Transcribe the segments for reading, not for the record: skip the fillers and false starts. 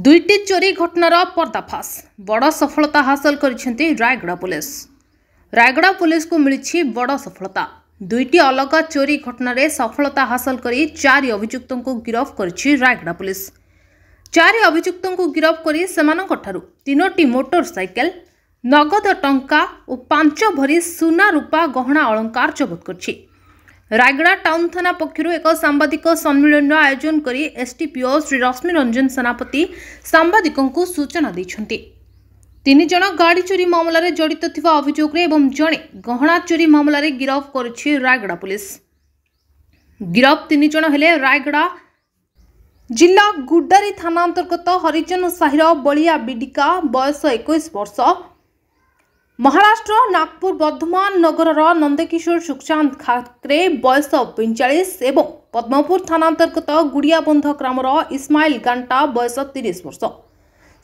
दुईटी चोरी घटनार पर्दाफाश बड़ सफलता हासिल करिसेंती रायगड़ा पुलिस। रायगड़ा पुलिस को मिली बड़ सफलता। दुईटी अलग चोरी घटना सफलता हासिल करी 4 अभियुक्तों को गिरफ्त करिछि रायगड़ा पुलिस। 4 अभियुक्तों को गिरफ्त करी सेमानंक ठारु 3टी मोटरसाइकेल, नगद टंका और 5 भरी सुना रूपा गहना अलंकार जबत करिछि। रायगड़ा टाउन थाना पक्षर एक सांबादिक सम्मेलन आयोजन करी एसटीपीओ श्री रश्मि रंजन सेनापति सांबादिकों को सूचना दैछन्ति। 3 जन गाड़ी चोरी मामलें जड़ित थिबा अभियोग एवं जड़े गहना चोरी मामलें गिरफ्त करिछि रायगड़ा पुलिस। गिरफ्त 3 जन हेले रायगड़ा जिला गुड्डारी थाना अंतर्गत हरिजन साहिर बलिया बिडिका बयस 21 वर्ष, महाराष्ट्र नागपुर वर्धमान नगर नंदकिशोर सुखचांद खाकरे बयस 45 एवं पद्मपुर थाना अंतर्गत गुड़ियाबंध ग्रामर इस्माइल गांटा बयस 30 वर्ष।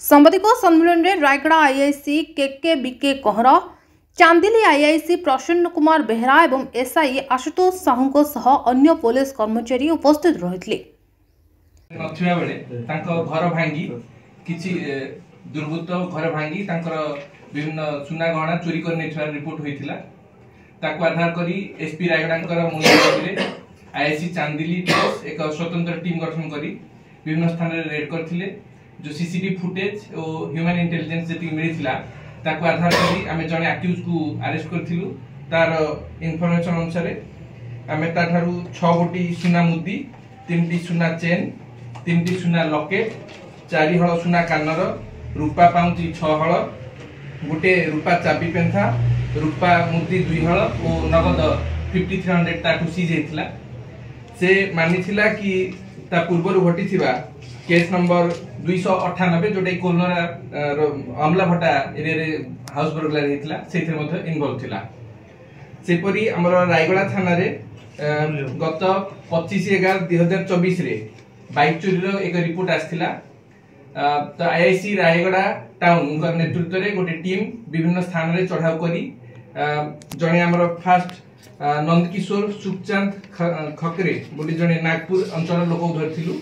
सांबादिक सम्मेलन में रायगड़ा आईआईसी के बीके कहर, चांदिली आईआईसी प्रसन्न कुमार बेहरा एवं एसआई आशुतोष साहू सह अन्य पुलिस कर्मचारी उपस्थित रहितले। नथिबा बेले तांको घर भांगी किछि दुर्बृत्त घर भांगी तांकर विभिन्न सुना गहना चोरी कर नेछार रिपोर्ट होइथिला। ताको आधार करी एसपी रायगड़ांकर मूल्य आईआईसी चांदिली पुलिस एक स्वतंत्र टीम गठन करी विभिन्न स्थान रे रेड करथिले। जो सीसीटीवी फुटेज और ह्यूमन इंटेलिजेंस जेति मिलिथिला ताको आधार करी आमे जने एक्यूज को अरेस्ट करथिलु। तार इन्फॉर्मेशन अनुसार आमे ता थारु 6 गोटी सुना मुद्दी, 3टी सुना चेन, 3टी सुना लॉकेट, 4 हळ सुना कानर, रूपा पाउंची 6 हळ, गोटे रूपा चाबी पेंथा, रूपा मुद्दी 2 हळ और नगद 5300 ताकु सीज हेतिला। से मानिथिला कि ता पूर्व घटी थिबा केस नंबर 298 जोटे कोलनरा अमला भट्टा एरिया रे हाउस बर्गलर हेतिला, सेथि मध्ये इन्वॉल्व थिला। सेपरी हमर रायगड़ा थाना रे गत 25/11/2024 रे बाइक चोरी रो एक रिपोर्ट आस्थिला। तो आईआईसी रायगड़ा टाउन उनका नेतृत्व रे गोटे टीम विभिन्न स्थान रे चढ़ाव करी जने हमर फास्ट नंदकिशोर सुखचांद खकरे बोली जने नागपुर अंचल लोक धरथिलु।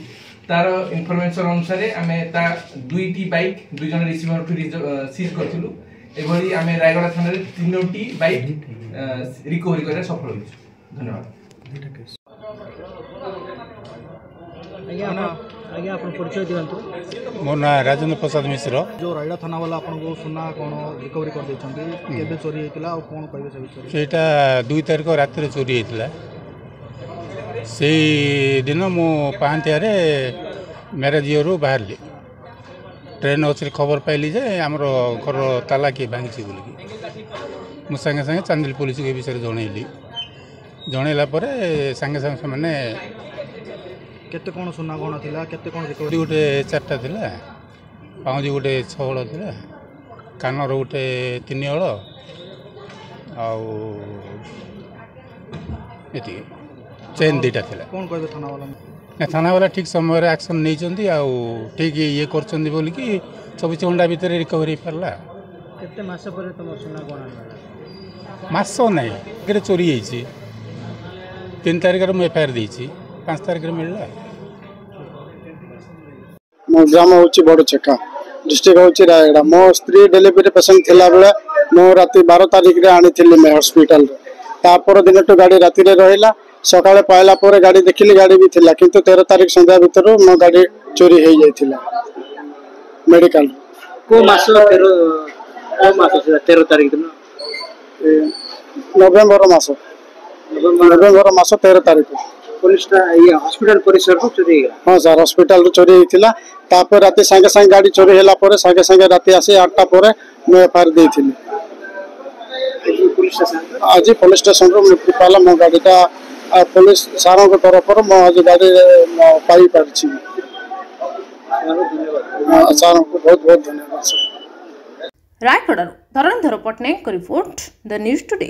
तार इन्फॉर्मेशन अनुसार आमे ता 2टी बाइक 2 जन रिसीवर सीज करथिलु। एभली आमे रायगड़ा थाना रे 3टी बाइक रिकवरी करे सफल होइछु। धन्यवाद। आज्ञा अपन परिचय दियंतु। मो ना राजेंद्र प्रसाद मिश्र। जो रायगड़ा थाना वाला आपन को सुना कोन रिकवरी कर दैछन्ती केबे चोरी हेतिला और कोन कहबे से विषय? सेटा 2 तारिख रात रे चोरी हेतिला। से दिन मो पांतिया रे मैरेज रो बाहरली ट्रेन अच्छे खबर पाइली जे हमर घर ताला के भांगी बोली मो संगे संगे चांदिल पुलिस के विषय जनइली। जनइला परे संगे संगे माने केते कोन सुना गहना थिला, केते कोन रिकवरी? गोटे 4टा थिला, पाउजी गोटे 6 हळ थिला, कानर गोटे 3 हळ आउ एति चेन 2टा थिला। कोन कहबे थाना वाला? ना थाना वाला ठीक समय रे एक्शन नै चंदी आउ ठीक ये करचंदी बोली कि 24 घंटा भीतर रिकवरी परला। केते मास परे तमर सुना गहना मिला? मास नै केरे चोरी हेछि। 3 तारिख रे मैं एफआईआर देछि, 5 तारिख रे मिलला। मो ग्राम होची बड़ चेका, डिस्ट्रिक्ट होची रायगड़ा। मो स्त्री डिलीवरी पेशेंट थिला बेला मो राती 12 तारिख रे आनी थिली मैं हॉस्पिटल रे। तापर दिन तो गाड़ी राती रे रहिला, सकाळे पाइला परे गाड़ी देखिली गाड़ी भी थिला, किंतु 13 तारिख संध्या भीतर मो गाड़ी चोरी हे जाइथिला मेडिकल। को मास 13 तारिख दिन नवंबर मास 13 तारिख पुलिस ये हॉस्पिटल परिसर को चोरी गया। हां सर, हॉस्पिटल रो चोरी हिथिला। तापर राती संगे संगे गाड़ी चोरी होला परे संगे संगे राती आसी 8टा परे मैं एफआईआर देथिली। आज पुलिस स्टेशन रो मुक्ति पाला मो गाड़ीटा पुलिस सारों को तरफ पर मो आज गाड़ी पाई परछि। सारों को बहुत बहुत धन्यवाद sir. Rayagada Dharanidhar Patnaik report the news today.